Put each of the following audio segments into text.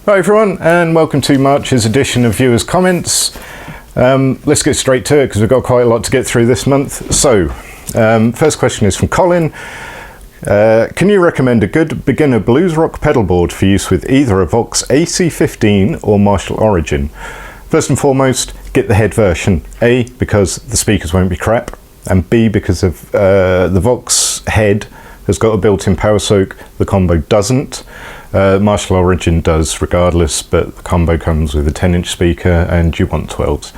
Hi everyone, and welcome to March's edition of Viewers' Comments. Let's get straight to it because we've got quite a lot to get through this month. So, first question is from Colin. Can you recommend a good beginner blues rock pedal board for use with either a Vox AC15 or Marshall Origin? First and foremost, get the head version. A, because the speakers won't be crap, and B, because of the Vox head has got a built-in power soak, the combo doesn't. Marshall Origin does regardless, but the combo comes with a 10-inch speaker and you want 12s.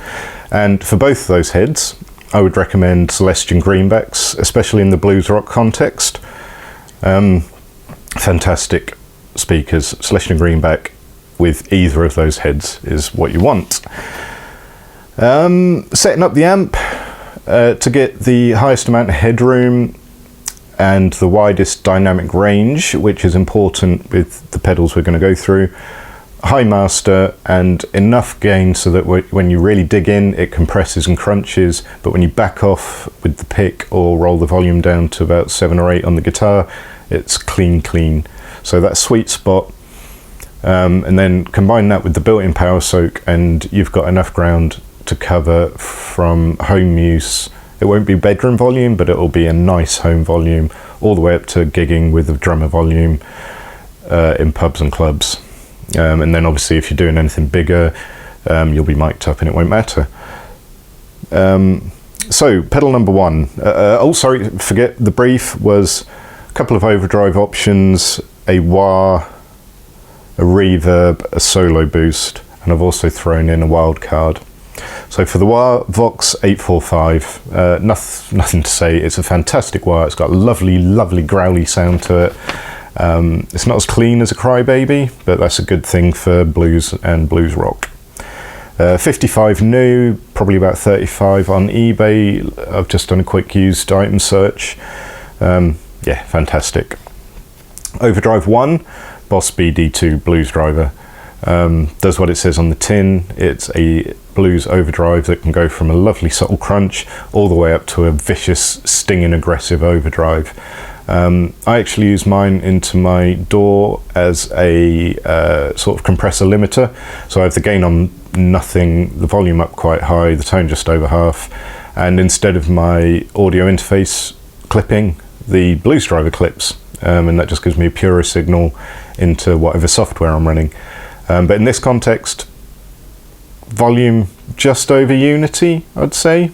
And for both of those heads, I would recommend Celestion greenbacks, especially in the blues rock context. Fantastic speakers. Celestion greenback with either of those heads is what you want. Setting up the amp to get the highest amount of headroom and the widest dynamic range, which is important with the pedals we're going to go through. High master and enough gain so that when you really dig in, it compresses and crunches, but when you back off with the pick or roll the volume down to about 7 or 8 on the guitar, it's clean. So that sweet spot, and then combine that with the built-in power soak and you've got enough ground to cover from home use. It won't be bedroom volume, but it'll be a nice home volume, all the way up to gigging with a drummer volume in pubs and clubs. And then obviously if you're doing anything bigger, you'll be mic'd up and it won't matter. So pedal number one. Oh, sorry, forget the brief was a couple of overdrive options, a wah, a reverb, a solo boost, and I've also thrown in a wild card. So for the wah, Vox 845, nothing to say. It's a fantastic wah. It's got a lovely growly sound to it. It's not as clean as a Crybaby, but that's a good thing for blues and blues rock. 55 new, probably about 35 on eBay. I've just done a quick used item search. Yeah, fantastic. Overdrive 1, Boss BD2 blues driver. Does what it says on the tin. It's a blues overdrive that can go from a lovely subtle crunch all the way up to a vicious, stinging, aggressive overdrive. I actually use mine into my DAW as a sort of compressor limiter, so I have the gain on nothing, the volume up quite high, the tone just over half, and instead of my audio interface clipping, the blues driver clips, and that just gives me a purer signal into whatever software I'm running. But in this context, volume just over unity, I'd say.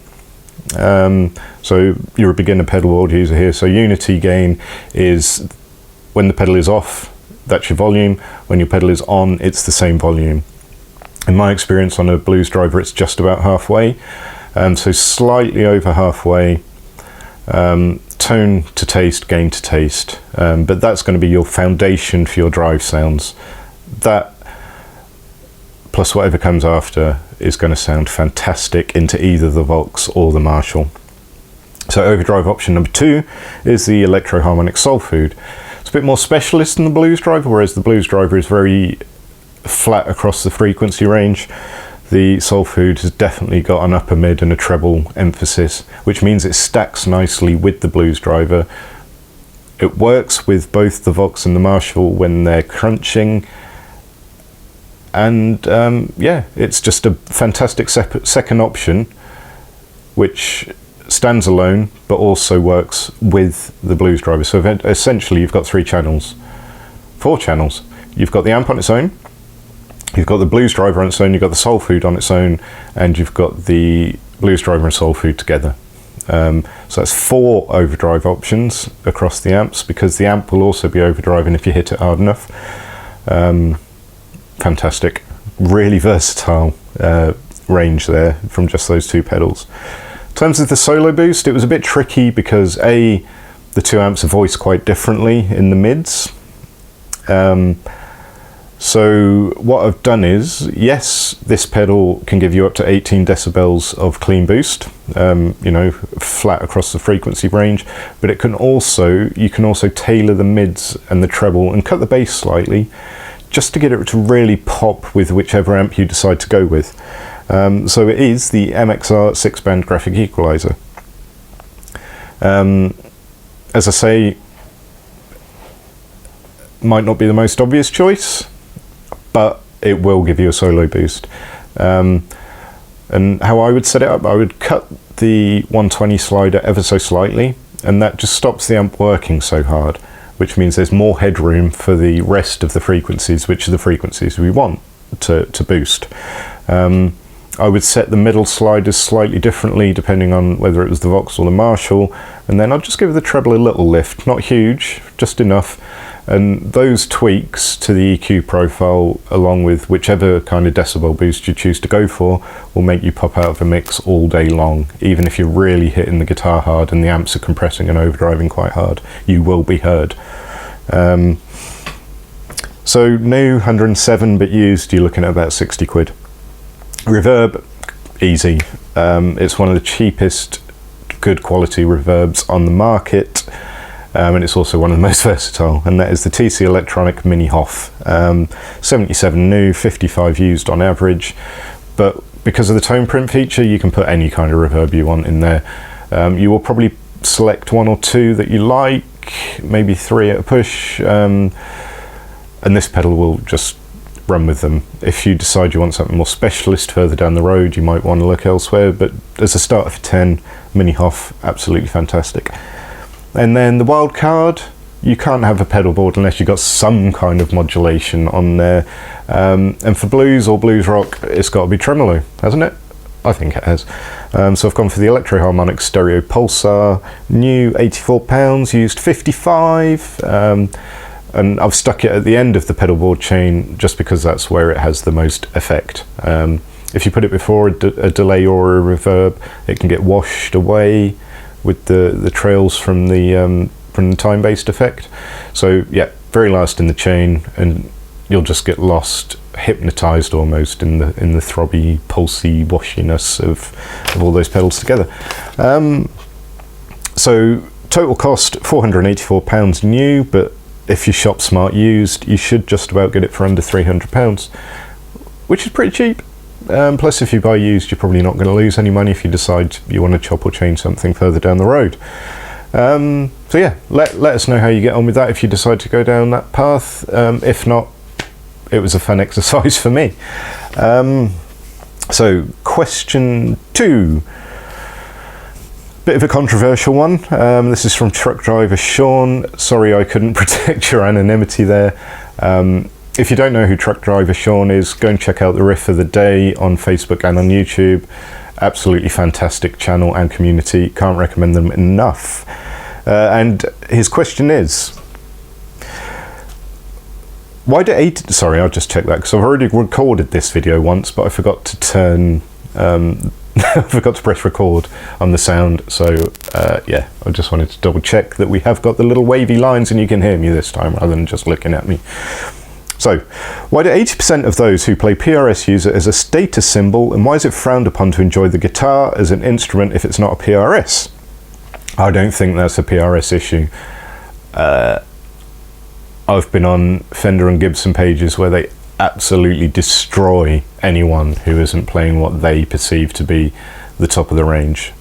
So you're a beginner pedalboard user here, so unity gain is when the pedal is off, that's your volume. When your pedal is on, it's the same volume. In my experience on a blues driver, it's just about halfway, so slightly over halfway. Tone to taste, gain to taste, but that's going to be your foundation for your drive sounds. That plus whatever comes after is going to sound fantastic into either the Vox or the Marshall. So overdrive option number 2 is the Electro Harmonic Soul Food. It's a bit more specialist than the blues driver, whereas the blues driver is very flat across the frequency range. The Soul Food has definitely got an upper mid and a treble emphasis, which means it stacks nicely with the blues driver. It works with both the Vox and the Marshall when they're crunching. And yeah, it's just a fantastic second option, which stands alone, but also works with the blues driver. So essentially you've got 4 channels. You've got the amp on its own, you've got the blues driver on its own, you've got the Soul Food on its own, and you've got the blues driver and Soul Food together. So that's 4 overdrive options across the amps, because the amp will also be overdriving if you hit it hard enough. Fantastic, really versatile range there from just those 2 pedals. In terms of the solo boost, it was a bit tricky because the 2 amps are voiced quite differently in the mids. So what I've done is, yes, this pedal can give you up to 18 decibels of clean boost, you know, flat across the frequency range, but you can also tailor the mids and the treble and cut the bass slightly, just to get it to really pop with whichever amp you decide to go with. So it is the MXR 6-band graphic equalizer. As I say, might not be the most obvious choice, but it will give you a solo boost. And how I would set it up, I would cut the 120 slider ever so slightly, and that just stops the amp working so hard, which means there's more headroom for the rest of the frequencies, which are the frequencies we want to boost. I would set the middle sliders slightly differently depending on whether it was the Vox or the Marshall, and then I'll just give the treble a little lift, not huge, just enough. And those tweaks to the EQ profile, along with whichever kind of decibel boost you choose to go for, will make you pop out of a mix all day long. Even if you're really hitting the guitar hard and the amps are compressing and overdriving quite hard, you will be heard. So new 107, but used, you're looking at about 60 quid. Reverb, easy. It's one of the cheapest good quality reverbs on the market, and it's also one of the most versatile, and that is the TC Electronic Mini Hoff. 77 new, 55 used on average, but because of the Toneprint feature, you can put any kind of reverb you want in there. You will probably select one or two that you like, maybe 3 at a push, and this pedal will just run with them. If you decide you want something more specialist further down the road, you might want to look elsewhere, but as a starter for 10, Mini Hoff, absolutely fantastic. And then the wild card, you can't have a pedal board unless you've got some kind of modulation on there, and for blues or blues rock, it's got to be tremolo, hasn't it? I think it has. So I've gone for the Electro-Harmonic Stereo Pulsar, new £84, used 55, and I've stuck it at the end of the pedal board chain just because that's where it has the most effect. If you put it before a delay or a reverb, it can get washed away with the trails from the time-based effect. So yeah, very last in the chain, and you'll just get lost, hypnotized almost in the throbby, pulsy washiness of all those pedals together. So total cost £484 new, but if you shop smart used, you should just about get it for under £300, which is pretty cheap. Plus, if you buy used, you're probably not going to lose any money if you decide you want to chop or change something further down the road. So yeah, let us know how you get on with that if you decide to go down that path. If not, it was a fun exercise for me. So question 2. Bit of a controversial one. This is from truck driver Sean. Sorry I couldn't protect your anonymity there. If you don't know who truck driver Sean is, go and check out the Riff of the Day on Facebook and on YouTube. Absolutely fantastic channel and community. Can't recommend them enough. And his question is, why do sorry, I'll just check that because I've already recorded this video once, but I forgot to turn I forgot to press record on the sound, so yeah, I just wanted to double check that we have got the little wavy lines and you can hear me this time rather than just looking at me. So, why do 80% of those who play PRS use it as a status symbol, and why is it frowned upon to enjoy the guitar as an instrument if it's not a PRS? I don't think that's a PRS issue. I've been on Fender and Gibson pages where they absolutely destroy anyone who isn't playing what they perceive to be the top of the range.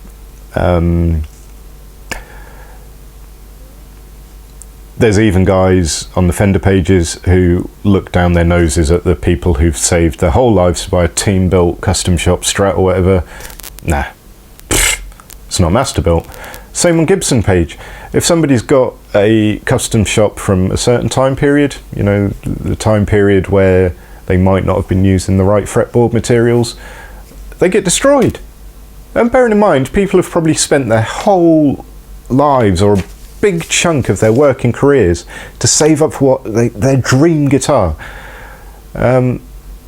There's even guys on the Fender pages who look down their noses at the people who've saved their whole lives by a team-built custom shop Strat or whatever. Nah, it's not master-built. Same on Gibson page. If somebody's got a custom shop from a certain time period, you know, the time period where they might not have been using the right fretboard materials, they get destroyed. And bearing in mind, people have probably spent their whole lives or a big chunk of their working careers to save up for their dream guitar. And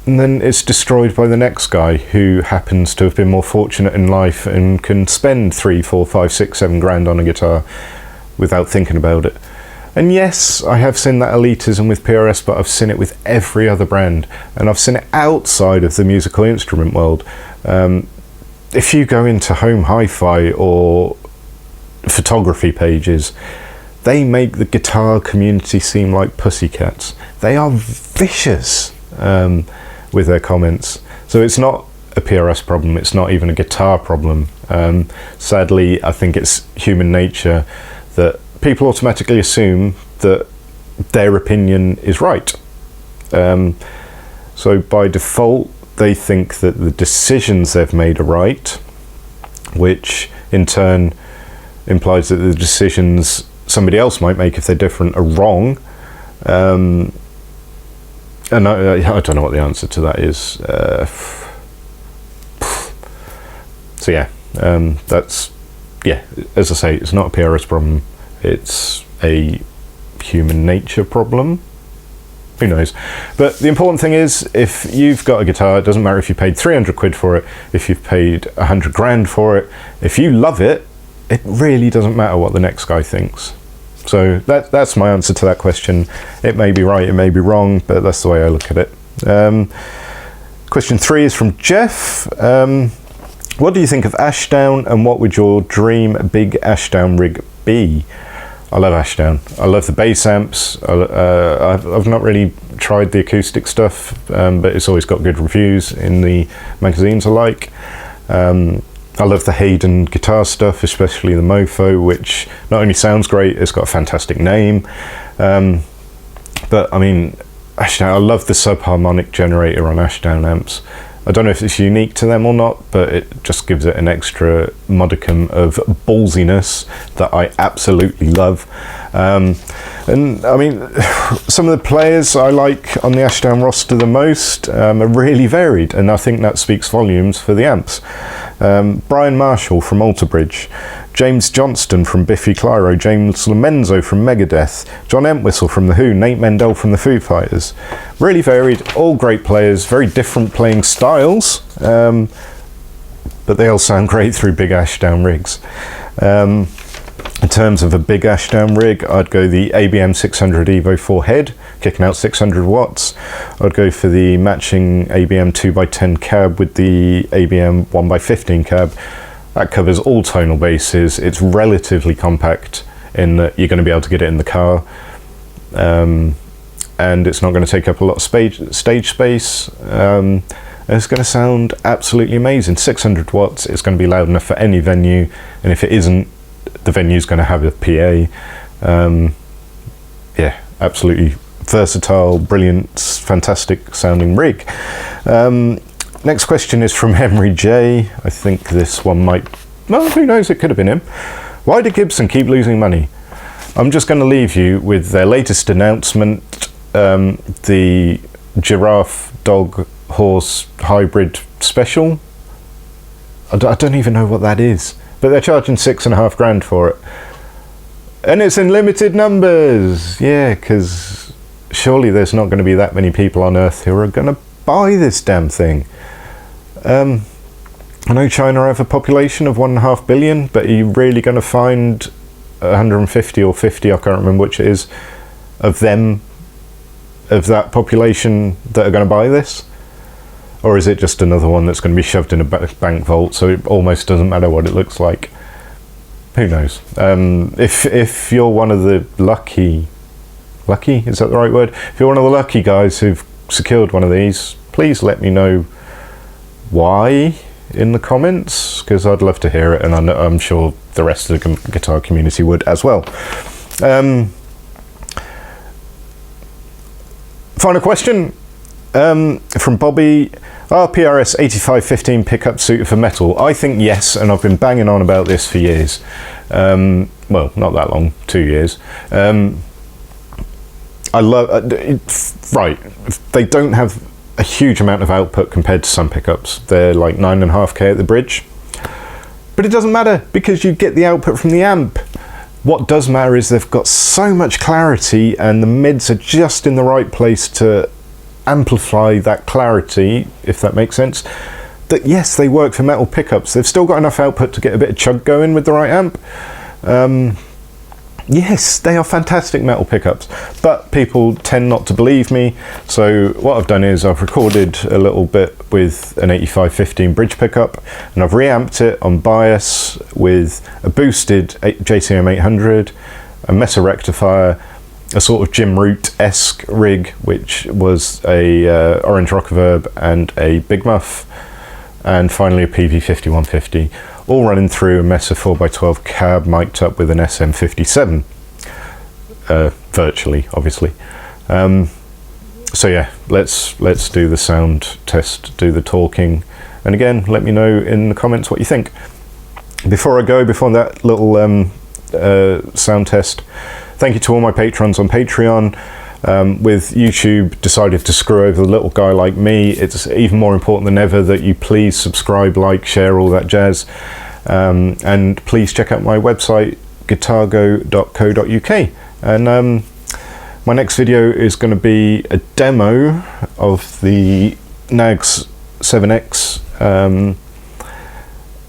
then it's destroyed by the next guy who happens to have been more fortunate in life and can spend 3, 4, 5, 6, 7 grand on a guitar without thinking about it. And yes, I have seen that elitism with PRS, but I've seen it with every other brand, and I've seen it outside of the musical instrument world. If you go into home hi-fi or photography pages, they make the guitar community seem like pussycats. They are vicious with their comments. So it's not a PRS problem, it's not even a guitar problem. Sadly, I think it's human nature that people automatically assume that their opinion is right. So by default, they think that the decisions they've made are right, which in turn implies that the decisions somebody else might make if they're different are wrong. And I don't know what the answer to that is. So yeah, that's, yeah, as I say, it's not a PRS problem, it's a human nature problem. Who knows? But the important thing is, if you've got a guitar, it doesn't matter if you paid 300 quid for it, if you've paid 100 grand for it, if you love it, it really doesn't matter what the next guy thinks. So that's my answer to that question. It may be right, it may be wrong, but that's the way I look at it. Question 3 is from Jeff. What do you think of Ashdown, and what would your dream big Ashdown rig be? I love Ashdown. I love the bass amps. I've not really tried the acoustic stuff, but it's always got good reviews in the magazines I like. I love the Hayden guitar stuff, especially the Mofo, which not only sounds great, it's got a fantastic name. But I mean, Ashdown, I love the sub-harmonic generator on Ashdown amps. I don't know if it's unique to them or not, but it just gives it an extra modicum of ballsiness that I absolutely love. And I mean, some of the players I like on the Ashdown roster the most are really varied, and I think that speaks volumes for the amps. Brian Marshall from Alter Bridge, James Johnston from Biffy Clyro, James Lomenzo from Megadeth, John Entwistle from The Who, Nate Mendel from the Foo Fighters. Really varied, all great players, very different playing styles, but they all sound great through big Ashdown rigs. In terms of a big Ashdown rig, I'd go the ABM 600 Evo 4 head, kicking out 600 watts. I'd go for the matching ABM 2x10 cab with the ABM 1x15 cab. That covers all tonal basses. It's relatively compact in that you're going to be able to get it in the car, and it's not going to take up a lot of stage space. And it's going to sound absolutely amazing. 600 watts, it's going to be loud enough for any venue, and if it isn't, the venue's going to have a PA. Yeah, absolutely versatile, brilliant, fantastic sounding rig. Next question is from Henry J. I think this one might, well, who knows, it could have been him. Why did Gibson keep losing money? I'm just going to leave you with their latest announcement, the giraffe-dog-horse hybrid special. I don't even know what that is, but they're charging $6.5 grand for it. And it's in limited numbers. Yeah, because surely there's not going to be that many people on Earth who are going to buy this damn thing. I know China have a population of 1.5 billion, but are you really going to find 150 or 50, I can't remember which it is, of them, of that population that are going to buy this? Or is it just another one that's going to be shoved in a bank vault, so it almost doesn't matter what it looks like? Who knows? If you're one of the lucky, is that the right word? If you're one of the lucky guys who've secured one of these, please let me know why in the comments, because I'd love to hear it, and I'm sure the rest of the guitar community would as well. Final question from Bobby. Are PRS 8515 pickup suited for metal? I think yes, and I've been banging on about this for years. Well, not that long, 2 years. I love right, they don't have a huge amount of output compared to some pickups. They're like 9.5K at the bridge, but it doesn't matter because you get the output from the amp. What does matter is they've got so much clarity, and the mids are just in the right place to amplify that clarity, if that makes sense, that yes, they work for metal pickups. They've still got enough output to get a bit of chug going with the right amp. Yes, they are fantastic metal pickups, but people tend not to believe me. So what I've done is I've recorded a little bit with an 8515 bridge pickup, and I've reamped it on bias with a boosted JCM 800, a Mesa rectifier, a sort of Jim Root-esque rig, which was a Orange Rock Reverb and a Big Muff, and finally a PV5150, all running through a Mesa 4x12 cab mic'd up with an SM57, virtually, obviously. So yeah, let's do the sound test, do the talking, and again, let me know in the comments what you think. Before I go, before that little sound test, thank you to all my patrons on Patreon. With YouTube decided to screw over the little guy like me, it's even more important than ever that you please subscribe, like, share, all that jazz. And please check out my website, guitargo.co.uk. And my next video is going to be a demo of the Nags 7X.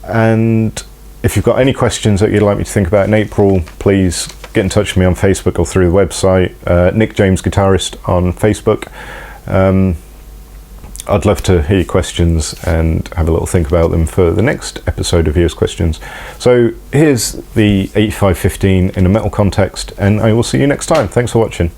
And if you've got any questions that you'd like me to think about in April, please get in touch with me on Facebook or through the website, Nick James Guitarist on Facebook. I'd love to hear your questions and have a little think about them for the next episode of Viewers Questions. So here's the 8515 in a metal context, and I will see you next time. Thanks for watching.